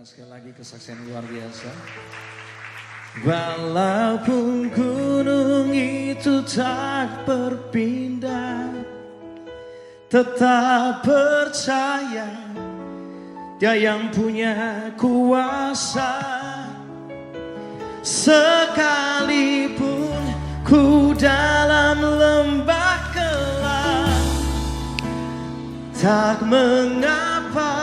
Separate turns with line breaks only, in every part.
Sekali lagi kesaksian luar biasa. Walaupun gunung itu tak berpindah, tetap percaya Dia yang punya kuasa. Sekalipun ku dalam lembah gelap, tak mengapa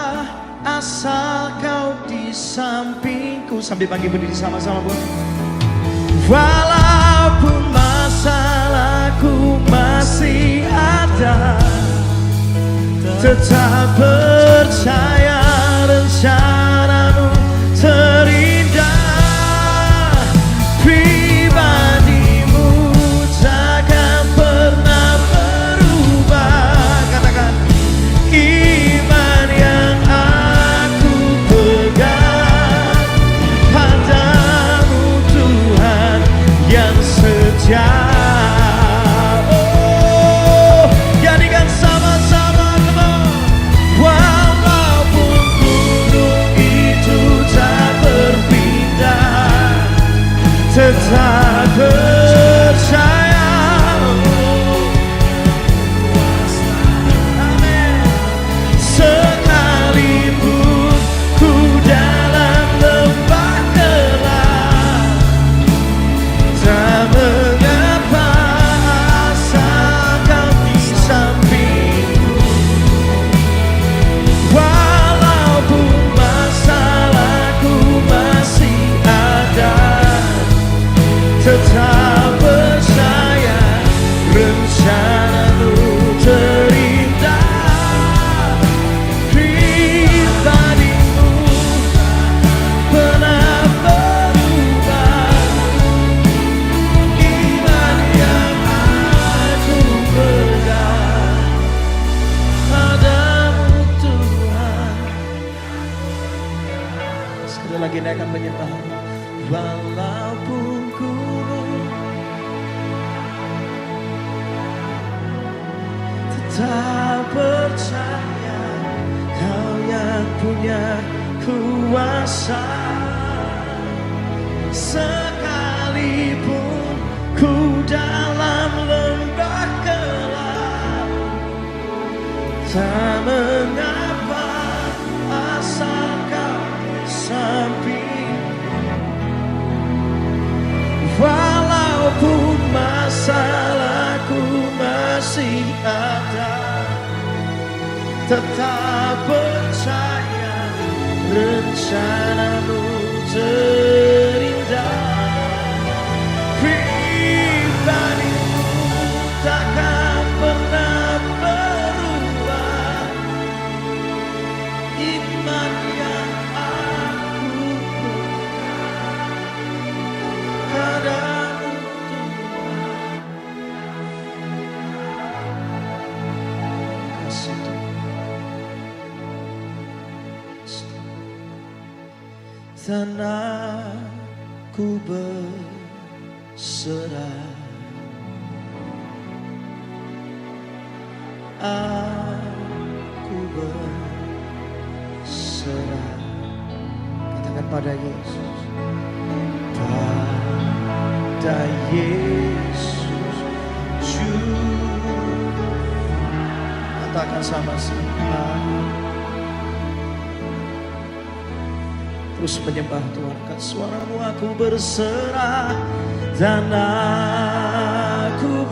asal kau di sampingku. Sambil pagi berdiri sama-sama, Bu. Walaupun masalahku masih ada, tetap percaya rencanamu terindah. Pribadimu takkan pernah berubah. Katakan iman yang oh, jadikan sama-sama, walaupun gunung itu tak berpindah, tetap percaya. Amin. Sekalipun ku dalam lembah gelap, tak mengapa asal kau di sampingku. Walaupun masalahku masih ada, tetap percaya rencanamu terindah. Pribadimu pernah berubah. Iman yang aku pegang padamu Tuhan. Sekali lagi naikkan menyembah. Walaupun gunung tetap percaya Kau yang punya kuasa. Sekalipun ku dalam lembah gelap, tak mengapa asal kau di samping. Walaupun masalahku masih ada, tetap percaya rencanamu terindah. Pribadimu takkan pernah berubah. Iman yang aku padamu Tuhan. Kasih Tuhan. Dan aku berserah. Aku berserah. Katakan pada Yesus. Pada Yesus juga. Katakan sama-sama. Terus menyembah Tuhan. Angkat suaramu, aku berserah. Dan aku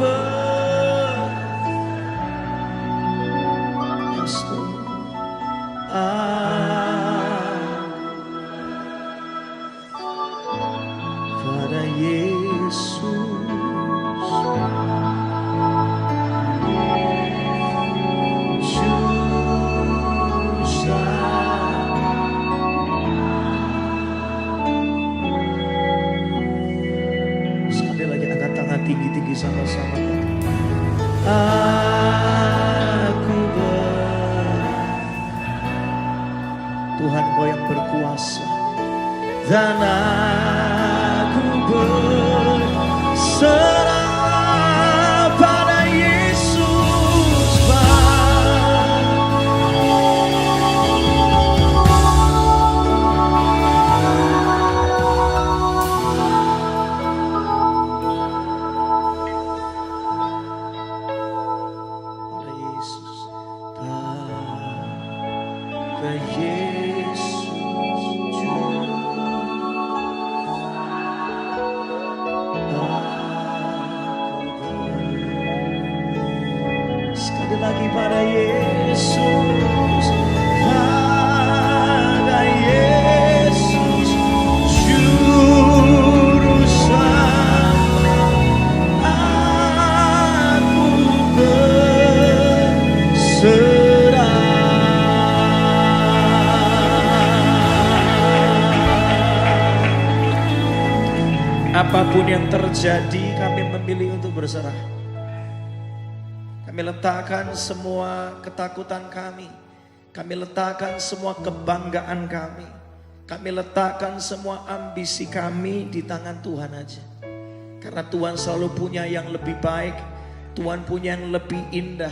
pada Yesus. Juga lagi sama-sama. Tuhan Kau yang berkuasa, dan aku berserah pada Yesus sekali lagi pada Yesus, pada Yesus Juru Selamat aku berserah. Apapun yang terjadi, kami memilih untuk berserah. Kami letakkan semua ketakutan kami letakkan semua kebanggaan kami letakkan semua ambisi kami di tangan Tuhan aja. Karena Tuhan selalu punya yang lebih baik, Tuhan punya yang lebih indah.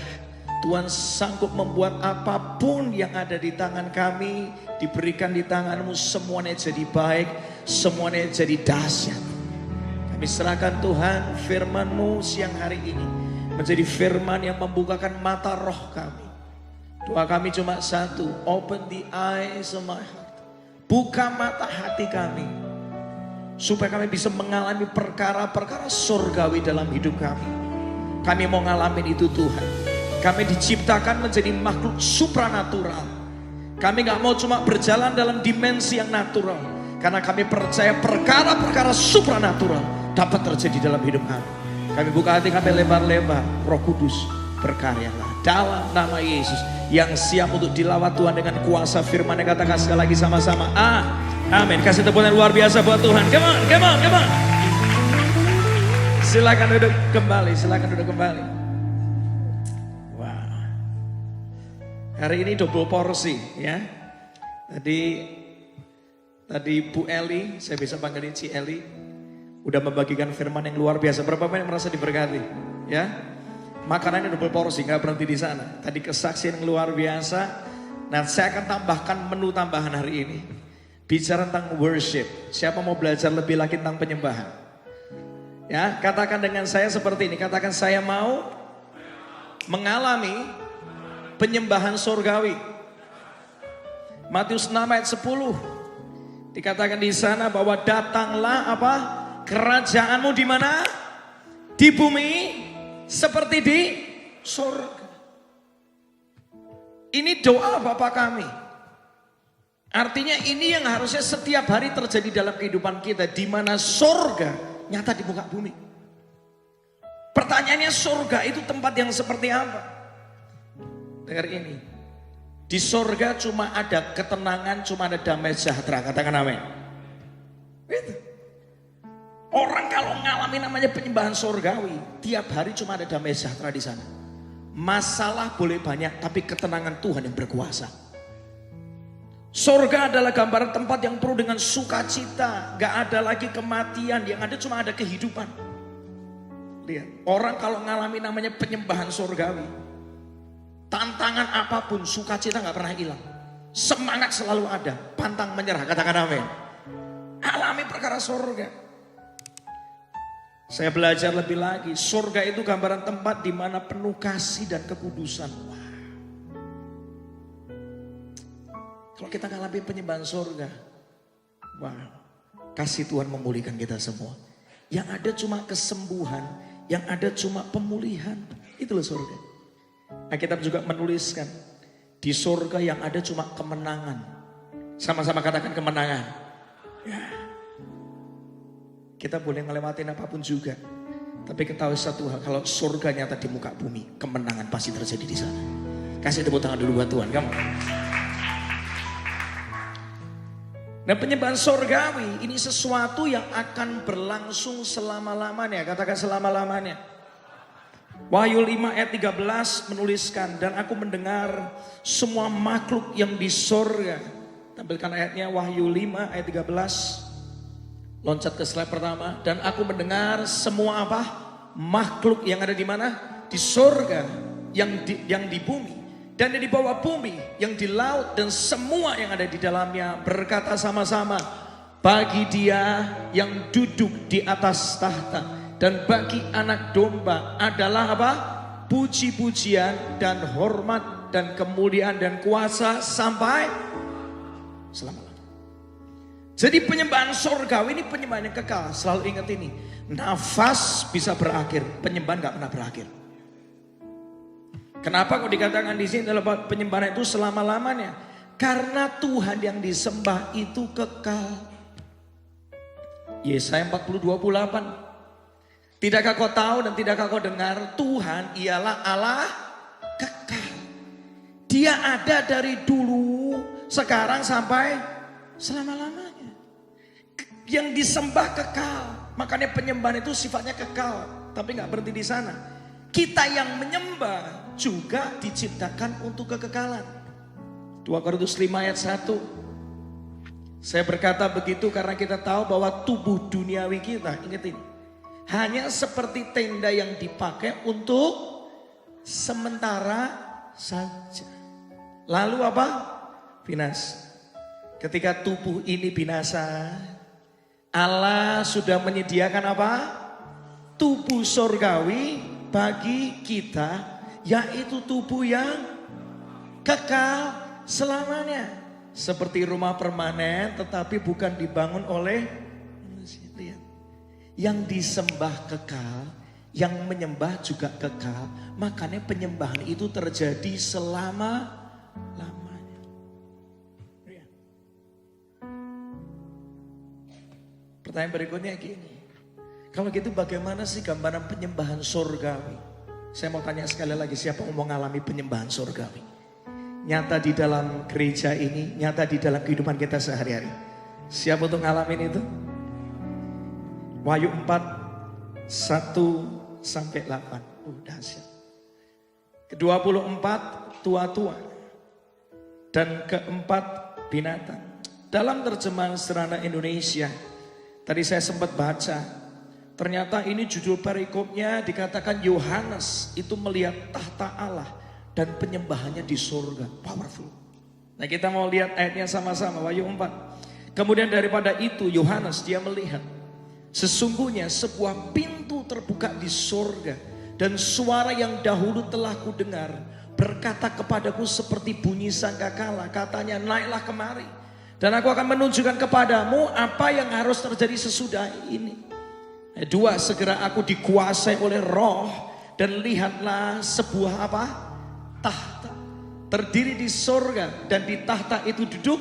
Tuhan sanggup membuat apapun yang ada di tangan kami diberikan di tanganmu, semuanya jadi baik, semuanya jadi dahsyat. Kami serahkan Tuhan firman-Mu siang hari ini menjadi firman yang membukakan mata roh kami. Doa kami cuma satu, open the eyes of my heart. Buka mata hati kami, supaya kami bisa mengalami perkara-perkara surgawi dalam hidup kami. Kami mau ngalamin itu Tuhan. Kami diciptakan menjadi makhluk supranatural. Kami gak mau cuma berjalan dalam dimensi yang natural. Karena kami percaya perkara-perkara supranatural dapat terjadi dalam hidup kami. Kami buka hati kami lebar-lebar, Roh Kudus berkaryalah dalam nama Yesus yang siap untuk dilawat Tuhan dengan kuasa firman. Yang katakan sekali lagi sama-sama, amin. Kasih tepuk tangan luar biasa buat Tuhan. Come on, come on, come on. Silakan duduk kembali, silakan duduk kembali. Wow. Hari ini double porsi ya. Tadi Bu Eli, saya bisa panggilin Ci Eli, udah membagikan firman yang luar biasa. Berapa banyak merasa diberkati? Ya, makanannya double porsi, nggak berhenti di sana. Tadi kesaksian yang luar biasa. Nah, saya akan tambahkan menu tambahan hari ini. Bicara tentang worship. Siapa mau belajar lebih lagi tentang penyembahan? Ya, katakan dengan saya seperti ini. Katakan, saya mau mengalami penyembahan surgawi. Matius 6 ayat 10. Dikatakan di sana bahwa datanglah apa? Kerajaanmu di mana? Di bumi seperti di surga. Ini doa Bapa kami. Artinya ini yang harusnya setiap hari terjadi dalam kehidupan kita, di mana surga nyata di muka bumi. Pertanyaannya, surga itu tempat yang seperti apa? Dengar ini. Di surga cuma ada ketenangan, cuma ada damai sejahtera. Katakan amin. Itu. Orang kalau ngalami namanya penyembahan surgawi, tiap hari cuma ada damai sejahtera di sana. Masalah boleh banyak, tapi ketenangan Tuhan yang berkuasa. Surga adalah gambaran tempat yang penuh dengan sukacita. Gak ada lagi kematian, yang ada cuma ada kehidupan. Lihat, orang kalau ngalami namanya penyembahan surgawi, tantangan apapun, sukacita gak pernah hilang. Semangat selalu ada, pantang menyerah. Katakan amin. Alami perkara surga. Saya belajar lebih lagi, surga itu gambaran tempat di mana penuh kasih dan kekudusan. Wow. Kalau kita ngalami penyembahan surga, wow, kasih Tuhan memulihkan kita semua. Yang ada cuma kesembuhan, yang ada cuma pemulihan. Itulah surga. Nah, kita juga menuliskan, di surga yang ada cuma kemenangan. Sama-sama katakan kemenangan. Ya. Kita boleh ngelewatin apapun juga. Tapi ketahui satu hal, kalau surga nyata di muka bumi, kemenangan pasti terjadi di sana. Kasih tepuk tangan dulu buat Tuhan, kamu. Nah, penyembahan surgawi ini sesuatu yang akan berlangsung selama-lamanya. Katakan selama-lamanya. Wahyu 5 ayat 13 menuliskan, dan aku mendengar semua makhluk yang di sorga. Tampilkan ayatnya, Wahyu 5 ayat 13. Loncat ke slide pertama. Dan aku mendengar semua apa? Makhluk yang ada di mana? Di sorga, yang di bumi, dan di bawah bumi, yang di laut, dan semua yang ada di dalamnya berkata sama-sama, bagi Dia yang duduk di atas tahta dan bagi Anak Domba adalah apa? Puji-pujian dan hormat dan kemuliaan dan kuasa sampai selama-lamanya. Jadi penyembahan surgawi ini penyembahan yang kekal. Selalu ingat ini, nafas bisa berakhir, penyembahan gak pernah berakhir. Kenapa kok dikatakan di sini adalah penyembahan itu selama-lamanya? Karena Tuhan yang disembah itu kekal. Yesaya 40:28. Tidakkah kau tahu dan tidakkah kau dengar, Tuhan ialah Allah kekal. Dia ada dari dulu, sekarang sampai selama-lamanya. Yang disembah kekal. Makanya penyembahan itu sifatnya kekal. Tapi gak berhenti di sana. Kita yang menyembah juga diciptakan untuk kekekalan. 2 Korintus 5 ayat 1. Saya berkata begitu karena kita tahu bahwa tubuh duniawi kita, ingat ini, hanya seperti tenda yang dipakai untuk sementara saja. Lalu apa? Binasa. Ketika tubuh ini binasa, Allah sudah menyediakan apa? Tubuh surgawi bagi kita, yaitu tubuh yang kekal selamanya. Seperti rumah permanen tetapi bukan dibangun oleh manusia. Lihat. Yang disembah kekal, yang menyembah juga kekal. Makanya penyembahan itu terjadi selama-lamanya. Pertanyaan berikutnya gini. Kalau gitu bagaimana sih gambaran penyembahan surgawi? Saya mau tanya sekali lagi, siapa yang mau mengalami penyembahan surgawi? Nyata di dalam gereja ini, nyata di dalam kehidupan kita sehari-hari. Siap untuk ngalamin itu? Wahyu 4, 1-8. Dahsyat. Ke-24 tua-tua. Dan keempat binatang. Dalam terjemahan Sederhana Indonesia, tadi saya sempat baca, ternyata ini judul perikopnya dikatakan Yohanes itu melihat tahta Allah dan penyembahannya di surga. Powerful. Nah kita mau lihat ayatnya sama-sama. Wahyu 4. Kemudian daripada itu Yohanes dia melihat, sesungguhnya sebuah pintu terbuka di surga. Dan suara yang dahulu telah kudengar berkata kepadaku seperti bunyi sangkakala. Katanya, naiklah kemari, dan aku akan menunjukkan kepadamu apa yang harus terjadi sesudah ini. 2. Segera aku dikuasai oleh Roh, dan lihatlah sebuah apa? Tahta terdiri di surga, dan di tahta itu duduk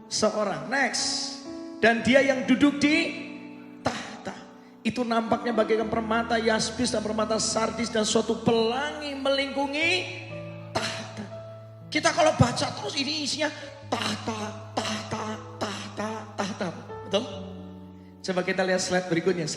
seorang. Next. Dan dia yang duduk di tahta itu nampaknya bagaikan permata yaspis dan permata sardis, dan suatu pelangi melingkungi tahta. Kita kalau baca terus ini isinya tahta. Betul? Coba kita lihat slide berikutnya.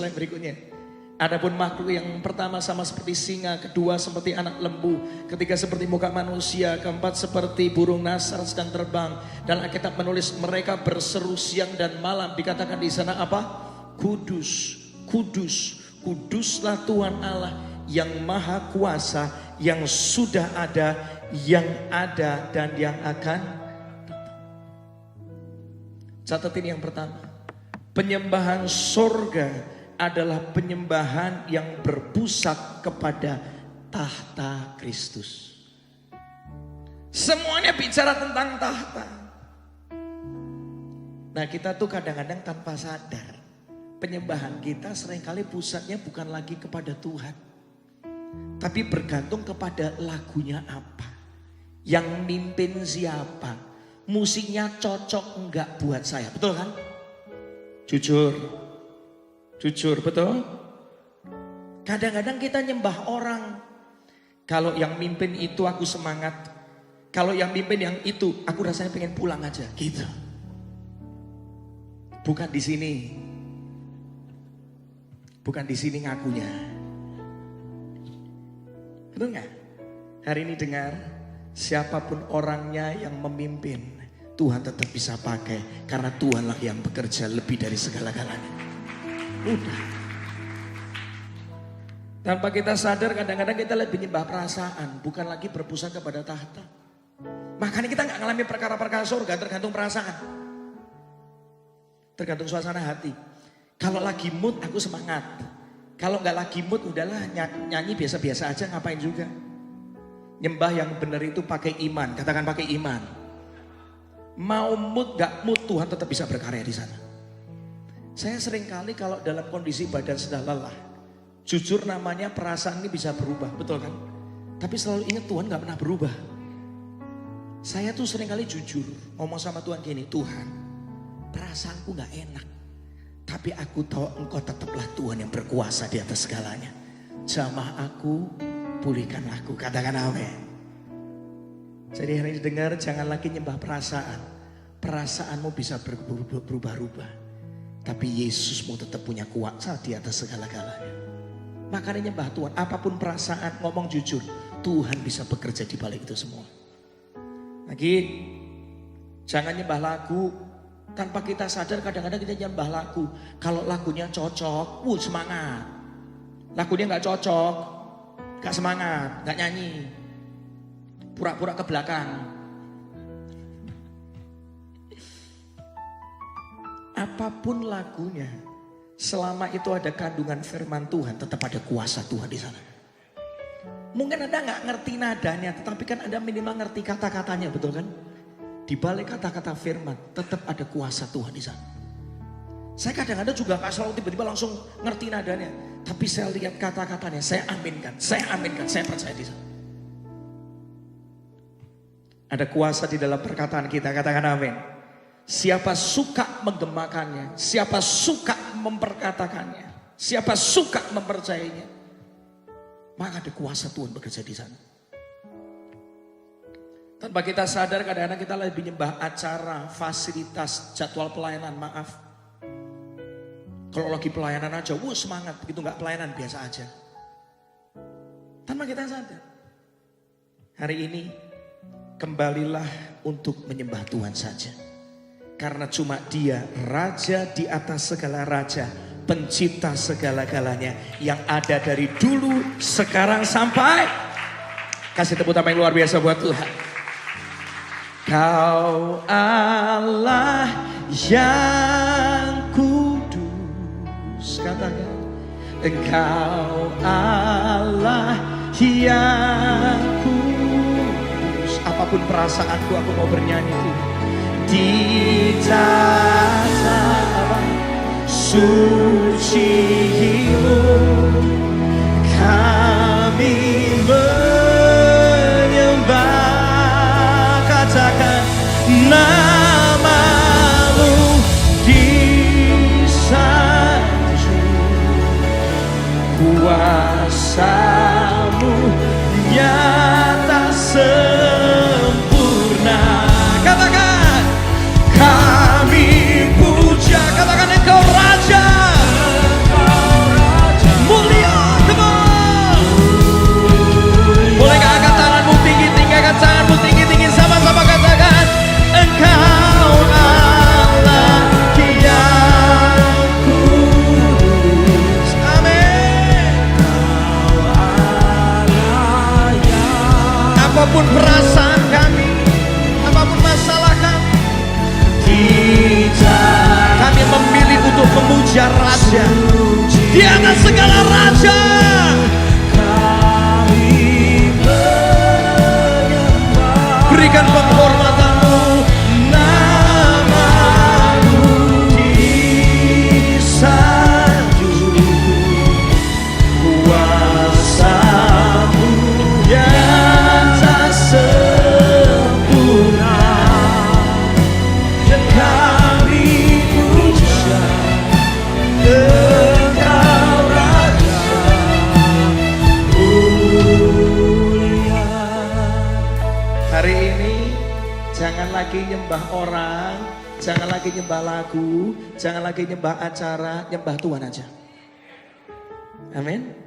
Adapun makhluk yang pertama sama seperti singa, kedua seperti anak lembu, ketiga seperti muka manusia, keempat seperti burung nasar sedang terbang. Dan Alkitab menulis mereka berseru siang dan malam. Dikatakan di sana apa? Kudus, kudus, kuduslah Tuhan Allah yang maha kuasa, yang sudah ada, yang ada, dan yang akan datang. Catat ini yang pertama. Penyembahan surga adalah penyembahan yang berpusat kepada tahta Kristus. Semuanya bicara tentang tahta. Nah kita tuh kadang-kadang tanpa sadar, penyembahan kita seringkali pusatnya bukan lagi kepada Tuhan, tapi bergantung kepada lagunya apa, yang mimpin siapa, musiknya cocok enggak buat saya, betul kan? Jujur, betul? Kadang-kadang kita nyembah orang. Kalau yang mimpin itu aku semangat. Kalau yang mimpin yang itu aku rasanya pengen pulang aja, gitu. Bukan di sini. Bukan di sini ngakunya. Betul nggak? Hari ini dengar, siapapun orangnya yang memimpin, Tuhan tetap bisa pakai. Karena Tuhanlah yang bekerja lebih dari segala-galanya. Udah. Tanpa kita sadar kadang-kadang kita lebih nyembah perasaan. Bukan lagi berpusat kepada tahta. Makanya kita gak ngalami perkara-perkara surga, tergantung perasaan. Tergantung suasana hati. Kalau lagi mood aku semangat. Kalau gak lagi mood udahlah nyanyi biasa-biasa aja, ngapain juga. Nyembah yang benar itu pakai iman. Katakan pakai iman. Mau mood gak mood, Tuhan tetap bisa berkarya di sana. Saya sering kali kalau dalam kondisi badan sudah lelah, jujur namanya perasaan ini bisa berubah, betul kan? Tapi selalu ingat Tuhan gak pernah berubah. Saya tuh sering kali jujur ngomong sama Tuhan gini, Tuhan perasaanku gak enak. Tapi aku tahu Engkau tetaplah Tuhan yang berkuasa di atas segalanya. Jamah aku, pulihkan aku. Katakan amin. Jadi hari ini dengar, jangan lagi nyembah perasaan. Perasaanmu bisa berubah-ubah. Tapi Yesusmu tetap punya kuasa di atas segala-galanya. Makanya nyembah Tuhan, apapun perasaan, ngomong jujur. Tuhan bisa bekerja di balik itu semua. Lagi, jangan nyembah lagu. Tanpa kita sadar kadang-kadang kita nyembah lagu. Kalau lagunya cocok, semangat. Lagunya gak cocok, gak semangat, gak nyanyi. Pura-pura ke belakang. Apapun lagunya, selama itu ada kandungan firman Tuhan, tetap ada kuasa Tuhan di sana. Mungkin Anda nggak ngerti nadanya, tetapi kan Anda minimal ngerti kata-katanya, betul kan? Di balik kata-kata firman, tetap ada kuasa Tuhan di sana. Saya kadang-kadang juga nggak selalu tiba-tiba langsung ngerti nadanya, tapi saya lihat kata-katanya, saya aminkan, saya percaya di sana. Ada kuasa di dalam perkataan kita, katakan amin. Siapa suka menggemakannya, siapa suka memperkatakannya, siapa suka mempercayainya, maka ada kuasa Tuhan bekerja di sana. Tanpa kita sadar kadang-kadang kita lebih nyembah acara, fasilitas, jadwal pelayanan, maaf. Kalau lagi pelayanan aja, semangat, begitu nggak pelayanan biasa aja. Tanpa kita sadar. Hari ini kembalilah untuk menyembah Tuhan saja. Karena cuma Dia Raja di atas segala raja, Pencipta segala-galanya, yang ada dari dulu, sekarang, sampai. Kasih tepuk tangan yang luar biasa buat Tuhan. Kau Allah yang kudus, katakan. Engkau Allah yang kudus. Apapun perasaanku, aku mau bernyanyi Tuhan. Di dalam suci-Mu kami menyembah. Katakan nama-Mu disanjung, kuasa-Mu nyata sempurna. Katakan kami puja, katakan Engkau Raja, mulia, come on. Boleh gak angkat tanganmu tinggi-tinggi, angkat tanganmu tinggi-tinggi, sama-sama katakan Engkau Allah yang kudus. Amin. Apapun perasaan kami, apapun masalah kami, kami memilih untuk memuja Raja di atas segala raja. Berikan penghormatan-Mu, nama-Mu disanjung, kuasa-Mu yang tak sempurna. Dan kami puja Engkau Raja mulia. Hari ini jangan lagi nyembah orang, jangan lagi nyembah lagu, jangan lagi nyembah acara, nyembah Tuhan aja. Amin.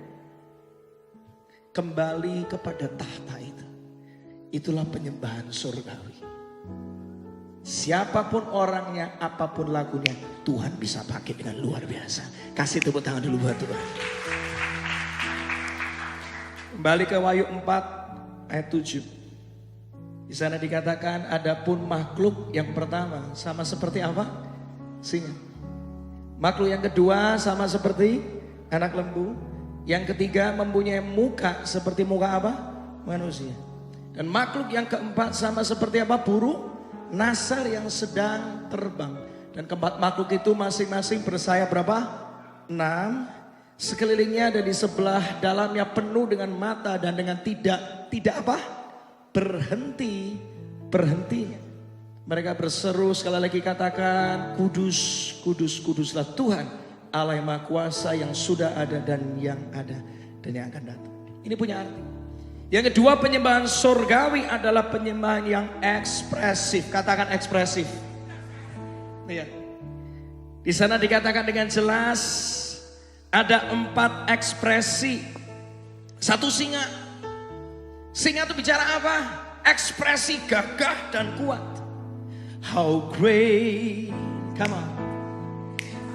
kembali kepada tahta itu. Itulah penyembahan surgawi. Siapapun orangnya, apapun lagunya, Tuhan bisa pakai dengan luar biasa. Kasih tepuk tangan dulu buat Tuhan. Kembali ke Wahyu 4 ayat 7. Di sana dikatakan adapun makhluk yang pertama sama seperti apa? Singa. Makhluk yang kedua sama seperti anak lembu. Yang ketiga mempunyai muka seperti muka apa? Manusia. Dan makhluk yang keempat sama seperti apa? Burung nasar yang sedang terbang. Dan keempat makhluk itu masing-masing bersayap berapa? 6. Sekelilingnya ada di sebelah dalamnya penuh dengan mata dan dengan tidak apa? Berhentinya. Mereka berseru sekali lagi katakan, kudus, kudus, kuduslah Tuhan Allah yang Maha Kuasa yang sudah ada dan yang ada dan yang akan datang. Ini punya arti. Yang kedua, penyembahan surgawi adalah penyembahan yang ekspresif. Katakan ekspresif. Iya. Di sana dikatakan dengan jelas ada 4 ekspresi. Satu singa. Singa itu bicara apa? Ekspresi gagah dan kuat. How great, come on,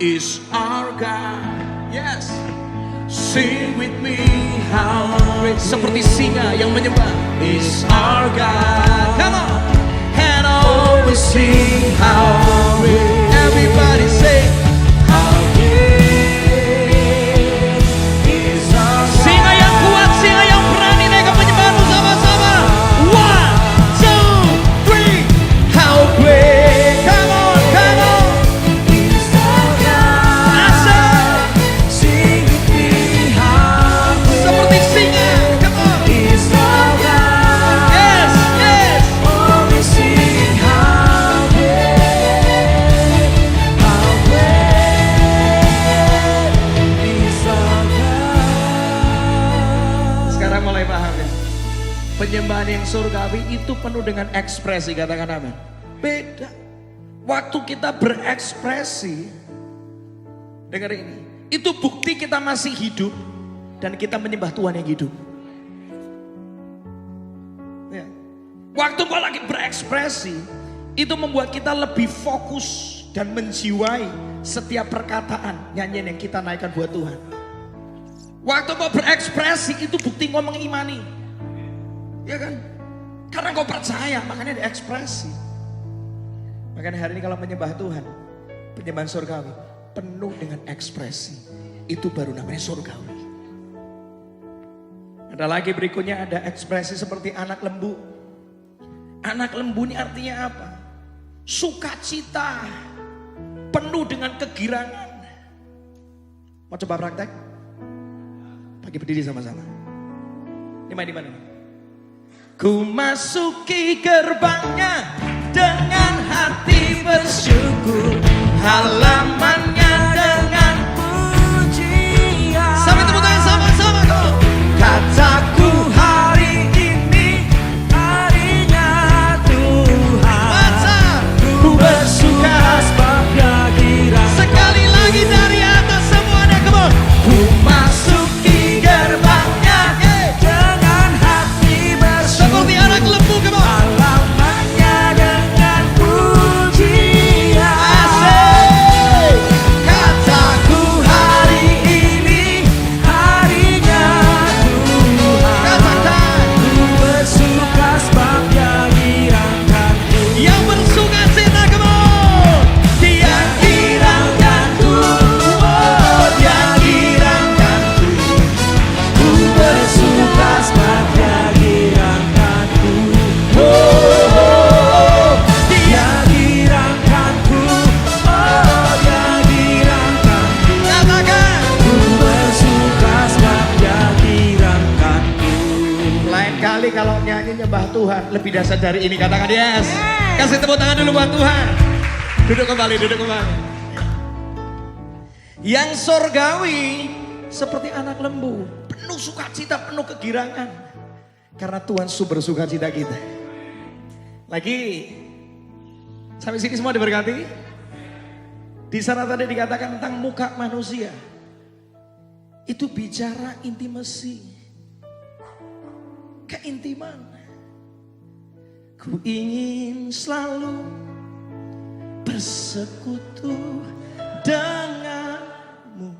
is our God. Yes. Sing with me, how great. Seperti singa yang menyembah. Is our God. Come on. And always sing how great. Everybody say how great is our God. Singa yang kuat, singa yang berani, naikkan penyembahan bersama-sama. 1, 2, 3. How great. Come on, come on. Is our God. Asal. Sing with me how great. Seperti singa. Come on. Is our God. Yes, yes. Always sing how great. How great is our God. Sekarang mulai paham ya. Penyembahan yang surgawi itu penuh dengan ekspresi, katakan amin. Beda. Waktu kita berekspresi, dengar ini, itu bukti kita masih hidup dan kita menyembah Tuhan yang hidup. Ya. Waktu kau lagi berekspresi, itu membuat kita lebih fokus dan menjiwai setiap perkataan nyanyian yang kita naikkan buat Tuhan. Waktu kau berekspresi, itu bukti kau mengimani. Ya kan? Karena kau percaya, makanya diekspresi. Makanya hari ini kalau menyembah Tuhan, penyembahan surgawi penuh dengan ekspresi. Itu baru namanya surgawi. Ada lagi berikutnya, ada ekspresi seperti anak lembu. Anak lembu ini artinya apa? Sukacita, penuh dengan kegirangan. Mau coba praktek? Pagi berdiri sama-sama. Di mana? Ku masuki gerbangnya dengan hati bersyukur, halamannya dengan pujian. Sampai tepuk tangan sama-sama kok. Kataku hari ini harinya Tuhan. Masa ku bersuka sebabnya girang. Sekali lagi dari atas semuanya, come on. Ku masuki gerbangnya dengan hati bersyukur. Seperti anak lembu, come on. Halamannya dengan pujian. Asik. Kataku hari ini harinya Tuhan. Katakan. Ku bersuka sebabnya girangkanku. Yang bersuka cita, come on. Dia girangkanku. Oh, dia girangkanku. Ku bersuka sebabnya girangkanku. Oh, dia girangkanku. Oh, dia girangkanku. Katakan. Ku bersuka sebabnya girangkanku. Lain kali kalau nyanyi nyembah Tuhan lebih dahsyat dari ini, katakan yes. Kasih tepuk tangan dulu buat Tuhan. Duduk kembali. Yang surgawi seperti anak lembu, penuh sukacita, penuh kegirangan. Karena Tuhan sumber sukacita kita. Lagi, sampai sini semua diberkati. Di sana tadi dikatakan tentang muka manusia. Itu bicara intimasi. keintiman. Ku ingin selalu bersekutu denganmu,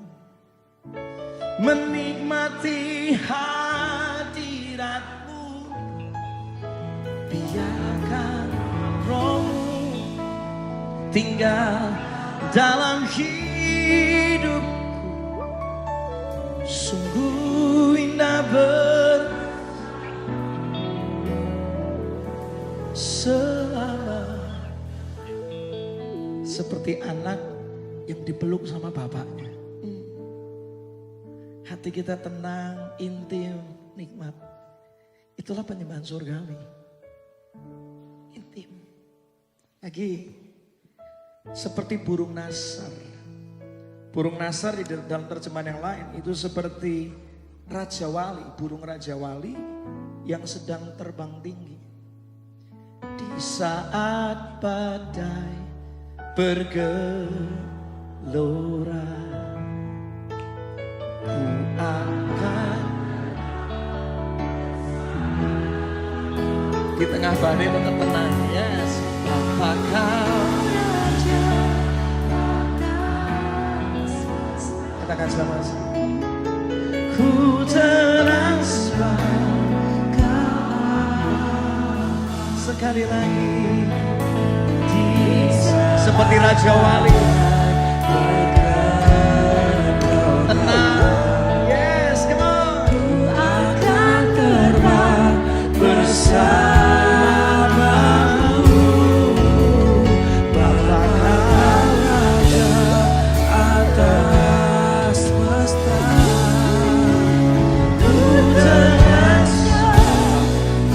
menikmati hadiratmu. Biarkan rohmu tinggal dalam hidupku. Sungguh indah selama seperti anak yang dipeluk sama bapaknya. Hati kita tenang, intim, nikmat. Itulah penyembahan surgawi. Intim. Lagi seperti burung nasar. Burung nasar di dalam terjemahan yang lain itu seperti raja wali, burung raja wali yang sedang terbang tinggi. Di saat badai bergelora, ku akan di tengah badai tetap tenang. Yes. Apakah katakan sama-sama. Ku teraskan sekali lagi seperti raja wali. Tenang. Yes, come on. Ku akan terbang bersamamu. Bapakah raja atas semesta. Ku teraskan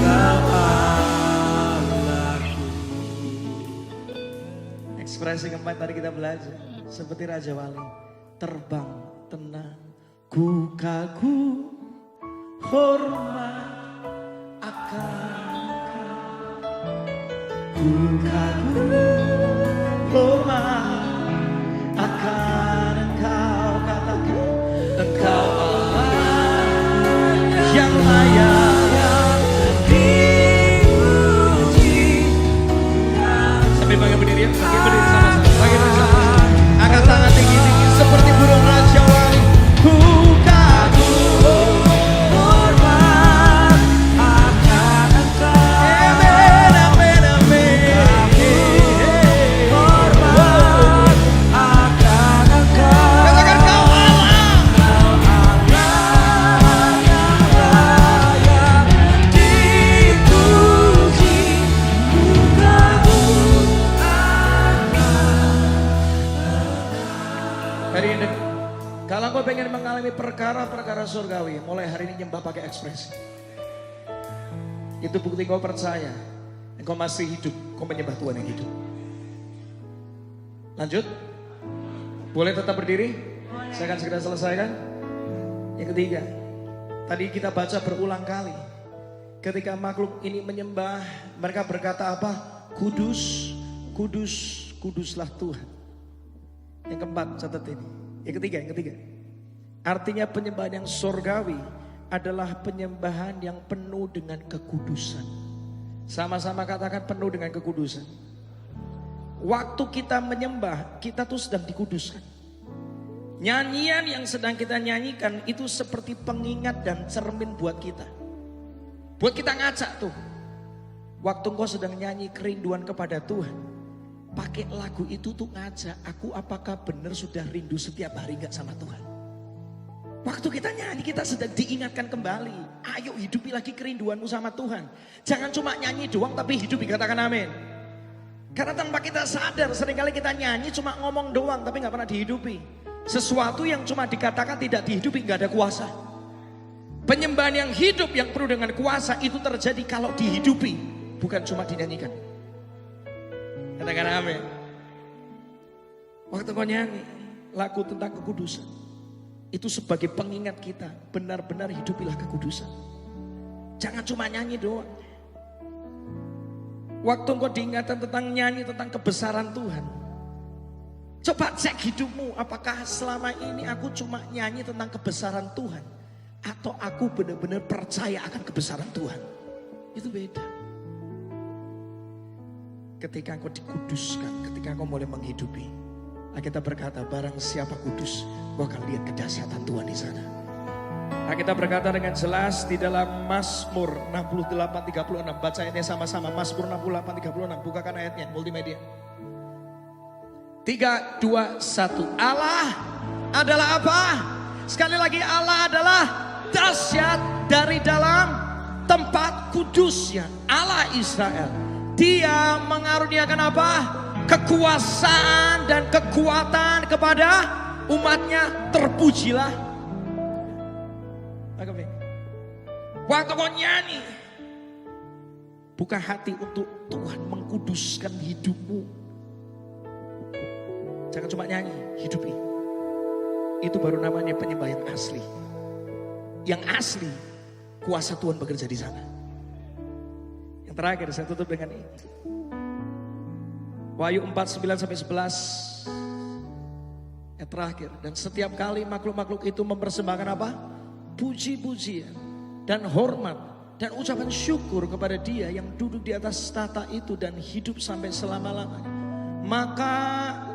kau Allahku. Ekspresi keempat tadi kita belajar seperti raja wali, terbang tenang. Ku kagum hormat akan ku kagum hormat akan engkau. Katakan engkau Allah yang layak dipuji. Sambil bangga berdiri, bangga berdiri sama-sama. Bangga berdiri sama-sama. Angkat tangan tinggi-tinggi seperti burung raja wali. Ku kagum hormat akan engkau. Amen, amen, amen. Hormat akan engkau. Katakan kau Allah. Kau Allah yang layak dipuji. Ku kagum hari ini. Kalau kau pengen mengalami perkara-perkara surgawi, mulai hari ini nyembah pakai ekspresi. Itu bukti kau percaya, engkau masih hidup, kau menyembah Tuhan yang hidup. Lanjut, boleh tetap berdiri? Saya akan segera selesaikan. Yang ketiga, tadi kita baca berulang kali. Ketika makhluk ini menyembah, mereka berkata apa? Kudus, kudus, kuduslah Tuhan. Yang keempat, catat ini. Yang ketiga. Artinya penyembahan yang surgawi adalah penyembahan yang penuh dengan kekudusan. Sama-sama katakan penuh dengan kekudusan. Waktu kita menyembah, kita tuh sedang dikuduskan. Nyanyian yang sedang kita nyanyikan itu seperti pengingat dan cermin buat kita. Buat kita ngacak tuh. Waktu engkau sedang nyanyi kerinduan kepada Tuhan, pakai lagu itu tuh ngajak aku, apakah benar sudah rindu setiap hari gak sama Tuhan. Waktu kita nyanyi kita sedang diingatkan kembali. Ayo hidupi lagi kerinduanmu sama Tuhan. Jangan cuma nyanyi doang tapi hidupi, katakan amin. Karena tanpa kita sadar seringkali kita nyanyi cuma ngomong doang tapi gak pernah dihidupi. Sesuatu yang cuma dikatakan tidak dihidupi gak ada kuasa. Penyembahan yang hidup yang penuh dengan kuasa itu terjadi kalau dihidupi, bukan cuma dinyanyikan. Katakan amin. Waktu kau nyanyi lagu tentang kekudusan, itu sebagai pengingat kita, benar-benar hidupilah kekudusan. Jangan cuma nyanyi doang. Waktu kau diingatkan tentang nyanyi tentang kebesaran Tuhan, coba cek hidupmu, apakah selama ini aku cuma nyanyi tentang kebesaran Tuhan, atau aku benar-benar percaya akan kebesaran Tuhan. Itu beda. Ketika engkau dikuduskan, ketika engkau mulai menghidupi, kita berkata barang siapa kudus, engkau akan lihat kedahsyatan Tuhan di sana. Kita berkata dengan jelas di dalam Mazmur 68:36. Baca ayatnya sama-sama. Mazmur 68:36. Bukakan ayatnya multimedia. 3, 2, 1. Allah adalah apa? Sekali lagi, Allah adalah dahsyat dari dalam tempat kudusnya. Allah Israel. Dia mengaruniakan apa? Kekuasaan dan kekuatan kepada umatnya. Terpujilah. Waktu kau nyanyi, buka hati untuk Tuhan mengkuduskan hidupmu. Jangan cuma nyanyi, hidupi. Itu baru namanya penyembahan asli. Yang asli, kuasa Tuhan bekerja di sana. Yang terakhir saya tutup dengan ini. Wahyu 4:9-11. Yang terakhir, dan setiap kali makhluk-makhluk itu mempersembahkan apa? Puji-pujian dan hormat dan ucapan syukur kepada Dia yang duduk di atas tahta itu dan hidup sampai selama-lamanya. Maka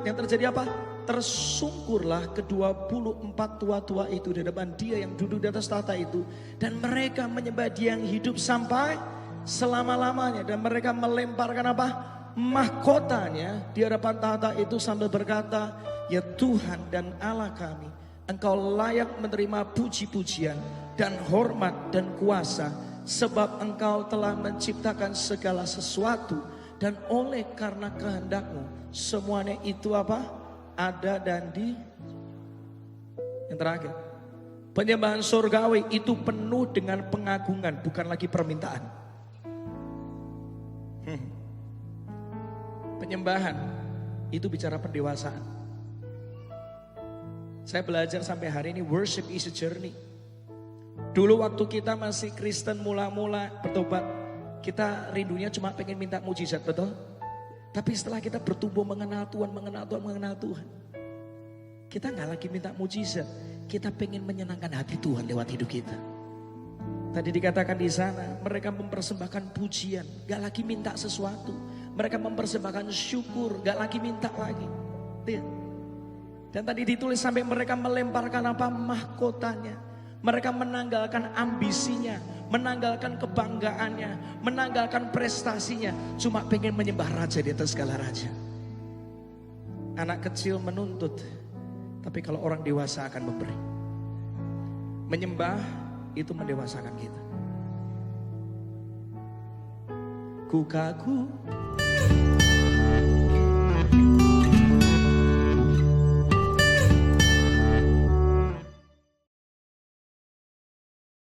yang terjadi apa? Tersungkurlah ke-24 tua-tua itu di depan Dia yang duduk di atas tahta itu, dan mereka menyembah Dia yang hidup sampai selama-lamanya, dan mereka melemparkan apa? Mahkotanya di hadapan tahta itu sambil berkata, ya Tuhan dan Allah kami, Engkau layak menerima puji-pujian dan hormat dan kuasa, sebab Engkau telah menciptakan segala sesuatu, dan oleh karena kehendak-Mu semuanya itu apa? Ada dan di. Yang terakhir, penyembahan surgawi itu penuh dengan pengagungan, bukan lagi permintaan. Penyembahan itu bicara pendewasaan. Saya belajar sampai hari ini, worship is a journey. Dulu waktu kita masih Kristen mula-mula bertobat, kita rindunya cuma pengen minta mujizat, betul? Tapi setelah kita bertumbuh mengenal Tuhan, mengenal Tuhan, kita nggak lagi minta mujizat, kita pengen menyenangkan hati Tuhan lewat hidup kita. Tadi dikatakan di sana, mereka mempersembahkan pujian, nggak lagi minta sesuatu. Mereka mempersembahkan syukur, nggak lagi minta lagi. Lihat. Dan tadi ditulis sampai mereka melemparkan apa? Mahkotanya. Mereka menanggalkan ambisinya, menanggalkan kebanggaannya, menanggalkan prestasinya. Cuma pengen menyembah raja di atas segala raja. Anak kecil menuntut, tapi kalau orang dewasa akan memberi. Menyembah itu mendewasakan kita. Ku kagum